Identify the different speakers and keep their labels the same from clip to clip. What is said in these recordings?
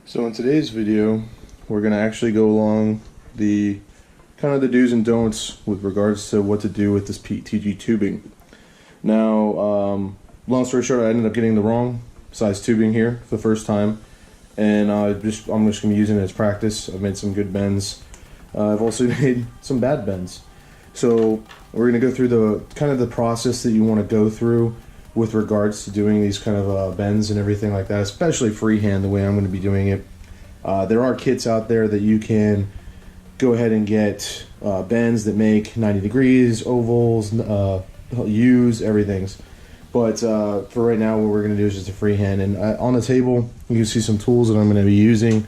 Speaker 1: So in today's video, we're going to actually go along the kind of the do's and don'ts with regards to what to do with this PETG tubing. Now, long story short, I ended up getting the wrong size tubing here for the first time, and I'm just going to be using it as practice. I've made some good bends. I've also made some bad bends. So we're going to go through the kind of the process that you want to go through with regards to doing these kind of bends and everything like that, especially freehand, the way I'm going to be doing it. There are kits out there that you can go ahead and get bends that make 90 degrees, ovals, U's, everything's. But for right now, what we're going to do is just a freehand. And on the table, you can see some tools that I'm going to be using.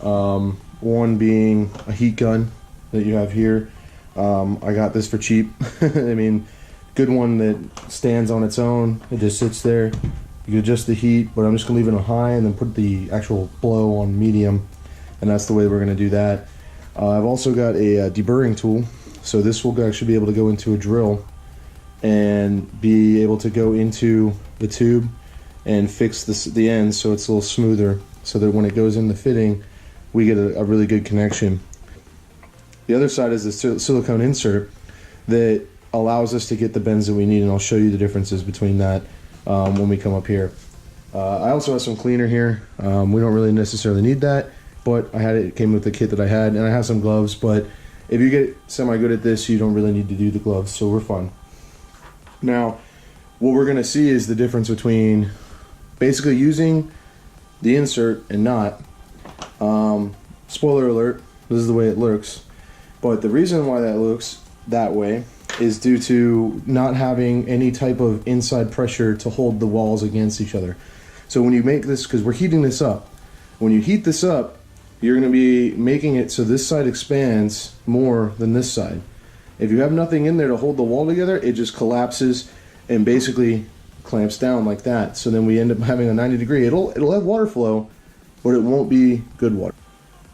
Speaker 1: One being a heat gun that you have here. I got this for cheap. I mean, good one that stands on its own. It just sits there. You can adjust the heat, but I'm just gonna leave it on high and then put the actual blow on medium, and that's the way we're gonna do that. I've also got a deburring tool, so this will actually be able to go into a drill and be able to go into the tube and fix the ends so it's a little smoother, so that when it goes in the fitting, we get a really good connection. The other side is the silicone insert that allows us to get the bends that we need, and I'll show you the differences between that when we come up here. I also have some cleaner here. We don't really necessarily need that, but it came with the kit that I had, and I have some gloves, but if you get semi-good at this, you don't really need to do the gloves, so we're fine. Now, what we're going to see is the difference between basically using the insert and not. Spoiler alert, this is the way it looks, but the reason why that looks that way is due to not having any type of inside pressure to hold the walls against each other. So when you make this, because we're heating this up, when you heat this up, you're going to be making it so this side expands more than this side. If you have nothing in there to hold the wall together, it just collapses and basically clamps down like that. So then we end up having a 90 degree. It'll have water flow, but it won't be good water.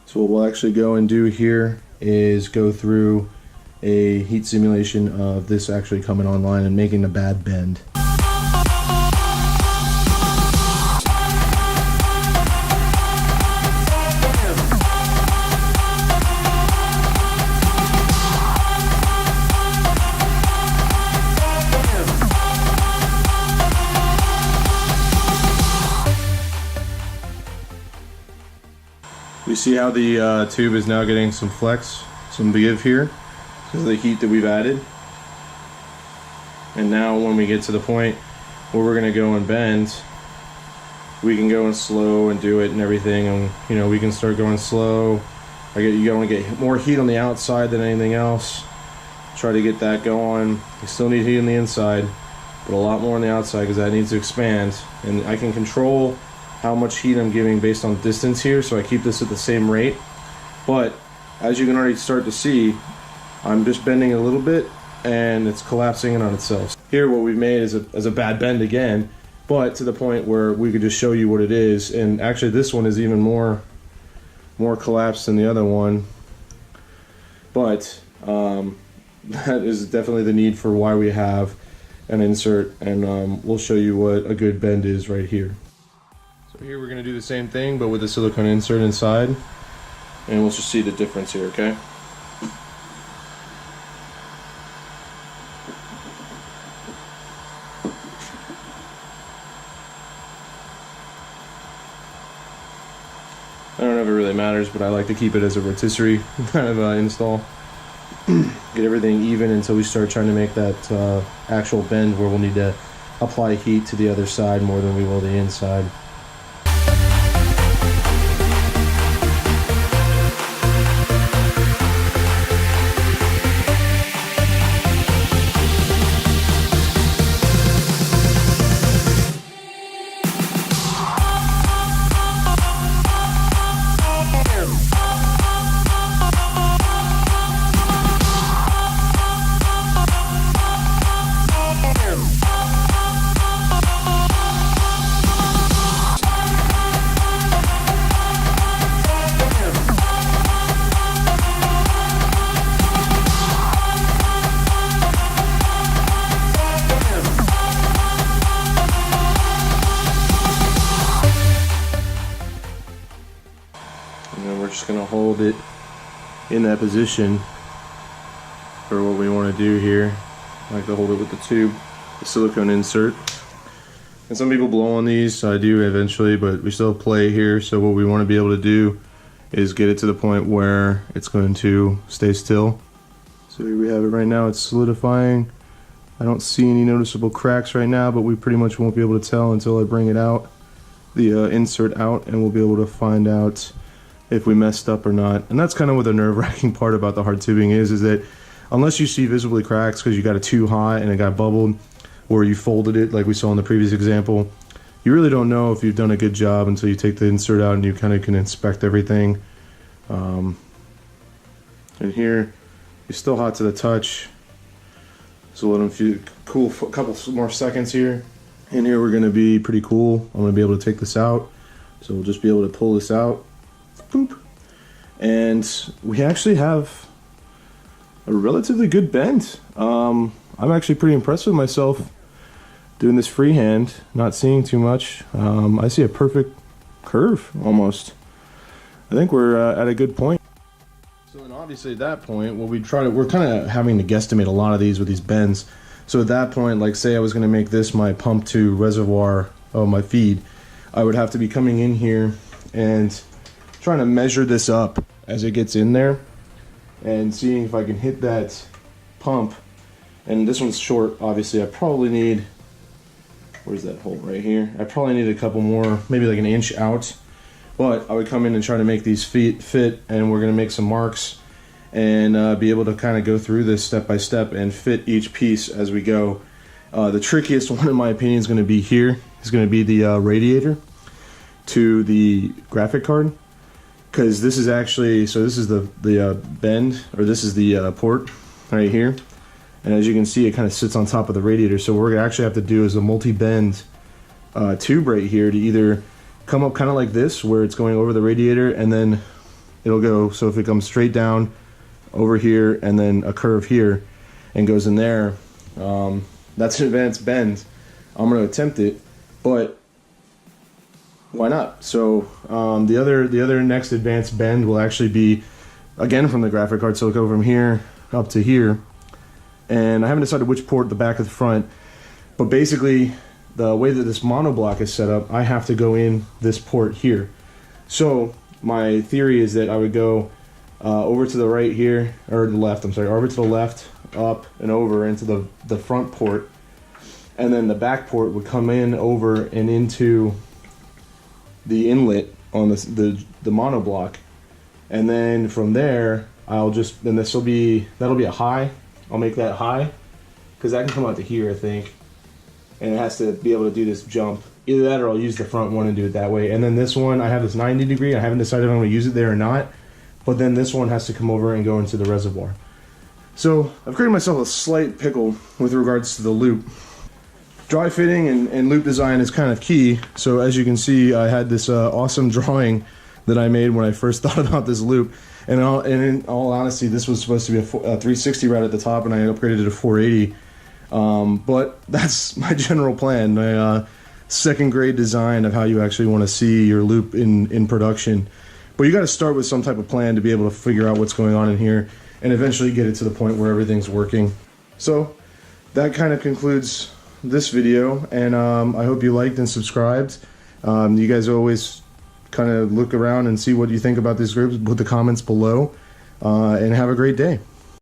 Speaker 1: So what we'll actually go and do here is go through a heat simulation of this actually coming online and making a bad bend. You see how the tube is now getting some flex, some give here, because of the heat that we've added. And now when we get to the point where we're going to go and bend, we can go and slow and do it and everything, and you know, we can start going slow. You want to get more heat on the outside than anything else. Try to get that going. You still need heat on the inside, but a lot more on the outside because that needs to expand. And I can control how much heat I'm giving based on distance here, so I keep this at the same rate. But as you can already start to see, I'm just bending a little bit and it's collapsing in on itself. Here what we've made is a bad bend again, but to the point where we could just show you what it is. And actually this one is even more collapsed than the other one, but that is definitely the need for why we have an insert, and we'll show you what a good bend is right here. So here we're going to do the same thing but with a silicone insert inside, and we'll just see the difference here, okay? I don't know if it really matters, but I like to keep it as a rotisserie kind of install. Get everything even until we start trying to make that actual bend where we'll need to apply heat to the other side more than we will the inside. And then we're just going to hold it in that position for what we want to do here. I like to hold it with the tube, the silicone insert. And some people blow on these, so I do eventually, but we still play here. So what we want to be able to do is get it to the point where it's going to stay still. So here we have it right now, it's solidifying. I don't see any noticeable cracks right now, but we pretty much won't be able to tell until I bring it out, the insert out, and we'll be able to find out if we messed up or not. And that's kind of what the nerve-wracking part about the hard tubing is that unless you see visibly cracks because you got it too hot and it got bubbled, or you folded it like we saw in the previous example, you really don't know if you've done a good job until you take the insert out and you kind of can inspect everything. And here, it's still hot to the touch, so let them cool for a couple more seconds here. And here we're going to be pretty cool. I'm going to be able to take this out, so we'll just be able to pull this out. Boop. And we actually have a relatively good bend. I'm actually pretty impressed with myself doing this freehand, not seeing too much. I see a perfect curve almost. I think we're at a good point. So then obviously at that point, what we're kind of having to guesstimate a lot of these with these bends. So at that point, like say I was going to make this my pump to reservoir of my feed, I would have to be coming in here and trying to measure this up as it gets in there and seeing if I can hit that pump. And this one's short, obviously. I probably need, where's that hole right here? I probably need a couple more, maybe like an inch out. But I would come in and try to make these feet fit, and we're going to make some marks and be able to kind of go through this step by step and fit each piece as we go. The trickiest one in my opinion is going to be here. It's going to be the radiator to the graphic card. Because this is actually, so this is the bend, or this is the port right here. And as you can see, it kind of sits on top of the radiator. So what we're going to actually have to do is a multi-bend tube right here to either come up kind of like this, where it's going over the radiator, and then it'll go, so if it comes straight down over here, and then a curve here, and goes in there, that's an advanced bend. I'm going to attempt it, but why not? So the other next advanced bend will actually be again from the graphic card, so it'll go from here up to here, and I haven't decided which port, the back or the front, but basically the way that this monoblock is set up, I have to go in this port here. So my theory is that I would go over to the right here, or the left, I'm sorry, over to the left, up and over into the front port, and then the back port would come in over and into the inlet on the monoblock, and then from there I'll just, then that'll be a high. I'll make that high because that can come out to here, I think, and it has to be able to do this jump. Either that or I'll use the front one and do it that way. And then this one, I have this 90 degree. I haven't decided if I'm going to use it there or not, but then this one has to come over and go into the reservoir. So I've created myself a slight pickle with regards to the loop. Dry fitting and loop design is kind of key. So as you can see, I had this awesome drawing that I made when I first thought about this loop. And in all honesty, this was supposed to be a 360 right at the top, and I upgraded it to 480. But that's my general plan, my second grade design of how you actually want to see your loop in production. But you got to start with some type of plan to be able to figure out what's going on in here and eventually get it to the point where everything's working. So that kind of concludes this video, and I hope you liked and subscribed. You guys always kind of look around and see what you think about these groups. Put the comments below, and have a great day.